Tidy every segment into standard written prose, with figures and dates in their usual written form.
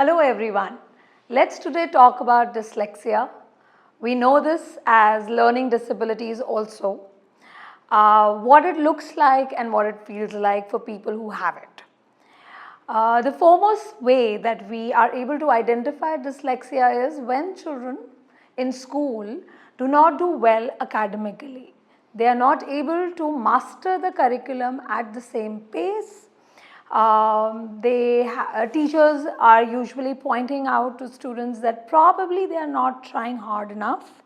Hello everyone. Let's today talk about dyslexia. We know this as learning disabilities also. What it looks like and what it feels like for people who have it. The foremost way that we are able to identify dyslexia is when children in school do not do well academically. They are not able to master the curriculum at the same pace. Teachers are usually pointing out to students that probably they are not trying hard enough.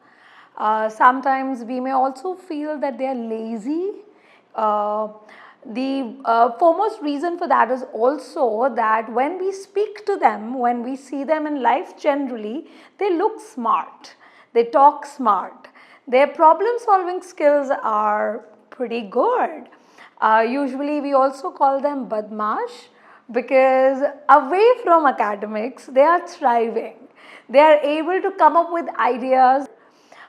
Sometimes we may also feel that they are lazy. The foremost reason for that is also that when we speak to them, when we see them in life generally, they look smart, they talk smart, their problem solving skills are pretty good. Usually we also call them badmash because away from academics they are thriving. They are able to come up with ideas.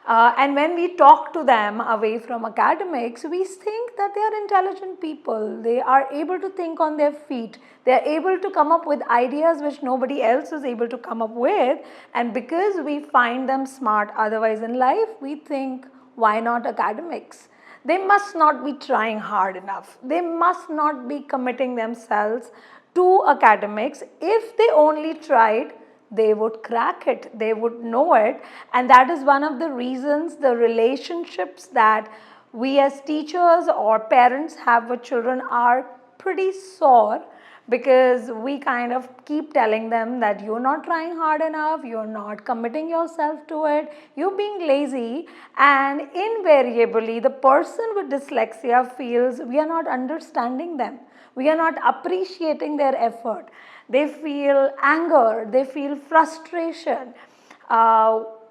And when we talk to them away from academics, we think that they are intelligent people. They are able to think on their feet. They are able to come up with ideas which nobody else is able to come up with. And because we find them smart otherwise in life, we think, why not academics? They must not be trying hard enough. They must not be committing themselves to academics. If they only tried, they would crack it, they would know it, and that is one of the reasons the relationships that we as teachers or parents have with children are pretty sore, because we kind of keep telling them that you're not trying hard enough, you're not committing yourself to it, you're being lazy, and invariably the person with dyslexia feels we are not understanding them, we are not appreciating their effort. They feel anger, they feel frustration.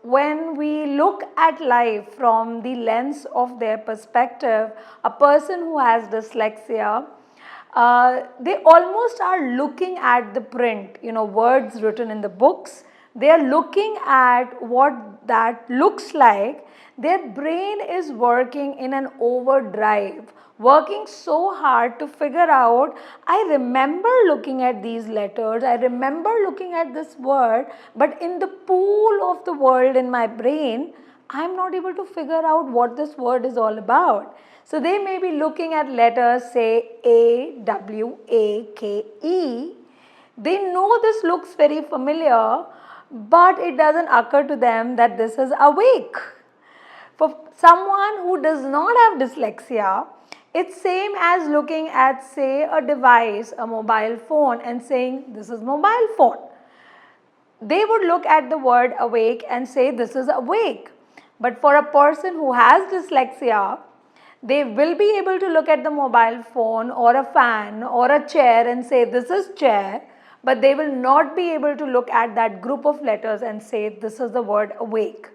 When we look at life from the lens of their perspective, a person who has dyslexia, they almost are looking at the print, words written in the books. They are looking at what that looks like. Their brain is working in an overdrive, working so hard to figure out, I remember looking at these letters, I remember looking at this word, but in the pool of the world in my brain, I am not able to figure out what this word is all about. So they may be looking at letters, say A, W, A, K, E. They know this looks very familiar, but it doesn't occur to them that this is awake. For someone who does not have dyslexia, it's same as looking at, say, a device, a mobile phone, and saying this is mobile phone. They would look at the word awake and say this is awake. But for a person who has dyslexia, they will be able to look at the mobile phone or a fan or a chair and say this is chair, but they will not be able to look at that group of letters and say this is the word awake.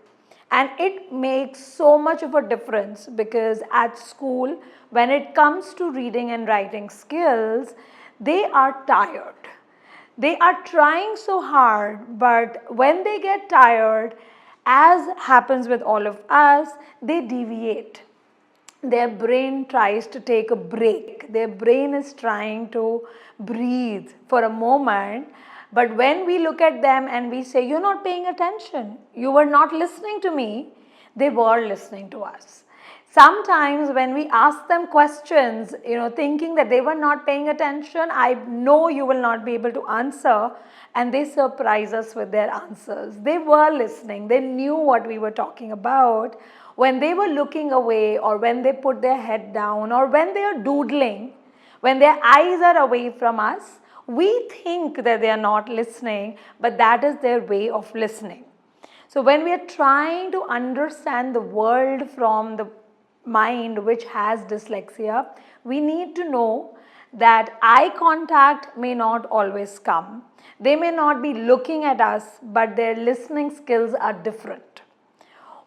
And it makes so much of a difference, because at school, when it comes to reading and writing skills, they are tired. They are trying so hard, but when they get tired, as happens with all of us, they deviate. Their brain tries to take a break. Their brain is trying to breathe for a moment. But when we look at them and we say, you're not paying attention, you were not listening to me, they were listening to us. Sometimes when we ask them questions, thinking that they were not paying attention, I know you will not be able to answer, and they surprise us with their answers. They were listening, they knew what we were talking about. When they were looking away, or when they put their head down, or when they are doodling, when their eyes are away from us, we think that they are not listening, but that is their way of listening. So when we are trying to understand the world from the mind which has dyslexia, we need to know that eye contact may not always come. They may not be looking at us, but their listening skills are different.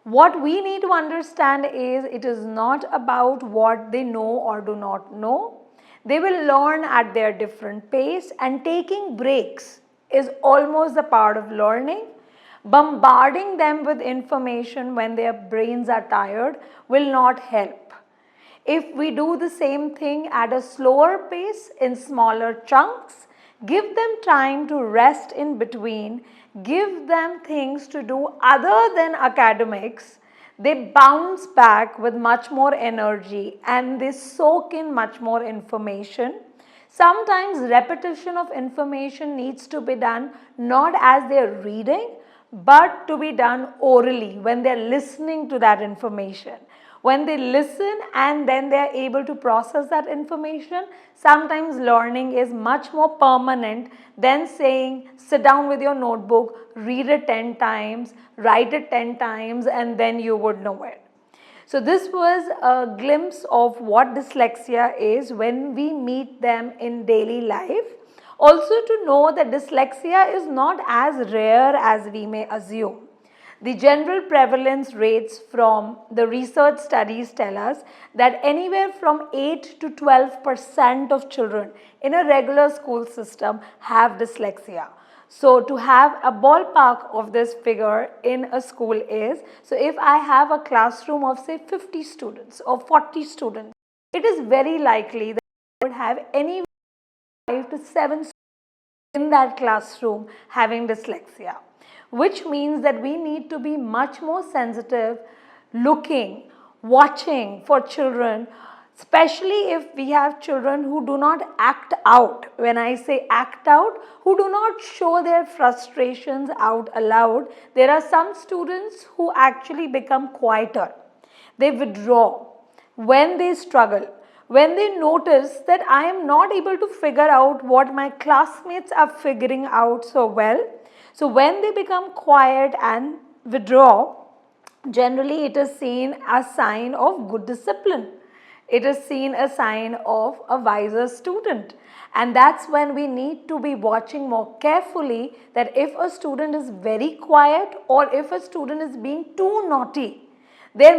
What we need to understand is it is not about what they know or do not know. They will learn at their different pace, and taking breaks is almost a part of learning. Bombarding them with information when their brains are tired will not help. If we do the same thing at a slower pace in smaller chunks, give them time to rest in between, give them things to do other than academics, they bounce back with much more energy and they soak in much more information. Sometimes repetition of information needs to be done not as they are reading, but to be done orally when they are listening to that information. When they listen and then they are able to process that information, sometimes learning is much more permanent than saying sit down with your notebook, read it 10 times, write it 10 times and then you would know it. So this was a glimpse of what dyslexia is when we meet them in daily life. Also to know that dyslexia is not as rare as we may assume. The general prevalence rates from the research studies tell us that anywhere from 8 to 12% of children in a regular school system have dyslexia. So to have a ballpark of this figure in a school is, so if I have a classroom of say 50 students or 40 students, it is very likely that I would have anywhere 5 to 7 in that classroom having dyslexia, which means that we need to be much more sensitive, looking, watching for children, especially if we have children who do not act out. When I say act out, who do not show their frustrations out aloud. There are some students who actually become quieter. They withdraw when they struggle, when they notice that I am not able to figure out what my classmates are figuring out so well. So when they become quiet and withdraw, generally it is seen as sign of good discipline. It is seen a sign of a wiser student. And that's when we need to be watching more carefully that if a student is very quiet or if a student is being too naughty, there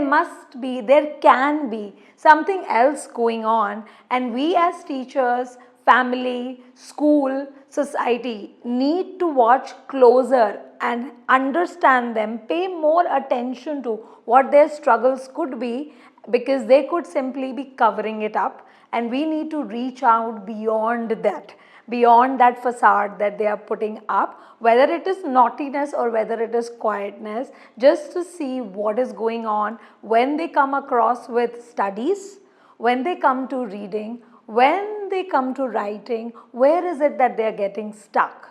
can be something else going on, and we as teachers, family, school, society need to watch closer and understand them, pay more attention to what their struggles could be, because they could simply be covering it up, and we need to reach out beyond that facade that they are putting up, whether it is naughtiness or whether it is quietness, just to see what is going on when they come across with studies, when they come to reading, when they come to writing, where is it that they are getting stuck.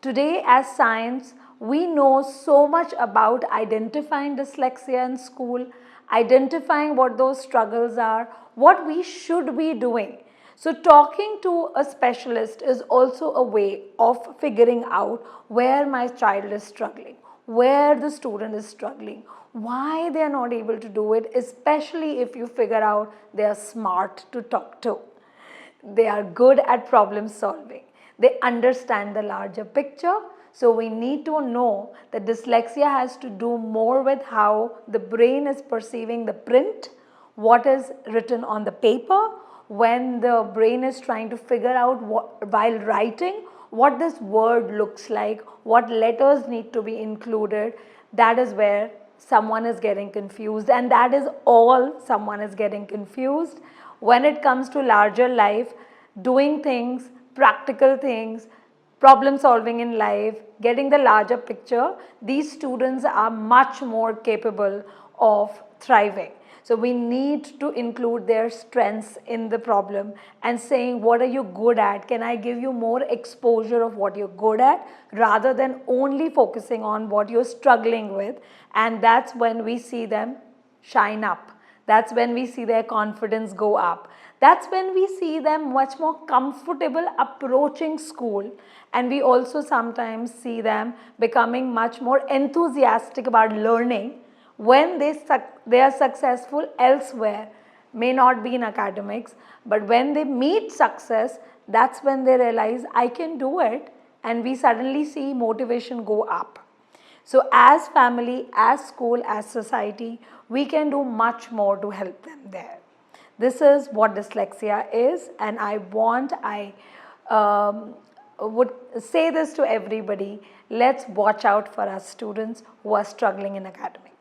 Today as science, we know so much about identifying dyslexia in school, identifying what those struggles are, what we should be doing. So talking to a specialist is also a way of figuring out where my child is struggling, where the student is struggling, why they are not able to do it, especially if you figure out they are smart to talk to. They are good at problem solving. They understand the larger picture. So we need to know that dyslexia has to do more with how the brain is perceiving the print, what is written on the paper, when the brain is trying to figure out while writing what this word looks like, what letters need to be included. That is where someone is getting confused, and that is all someone is getting confused. When it comes to larger life, doing things, practical things, problem solving in life, getting the larger picture, these students are much more capable of thriving. So we need to include their strengths in the problem and saying, what are you good at? Can I give you more exposure of what you're good at, rather than only focusing on what you're struggling with? And that's when we see them shine up. That's when we see their confidence go up. That's when we see them much more comfortable approaching school, and we also sometimes see them becoming much more enthusiastic about learning when they are successful elsewhere, may not be in academics, but when they meet success, that's when they realize I can do it, and we suddenly see motivation go up. So as family, as school, as society, we can do much more to help them there. This is what dyslexia is, and I would say this to everybody: let's watch out for our students who are struggling in academics.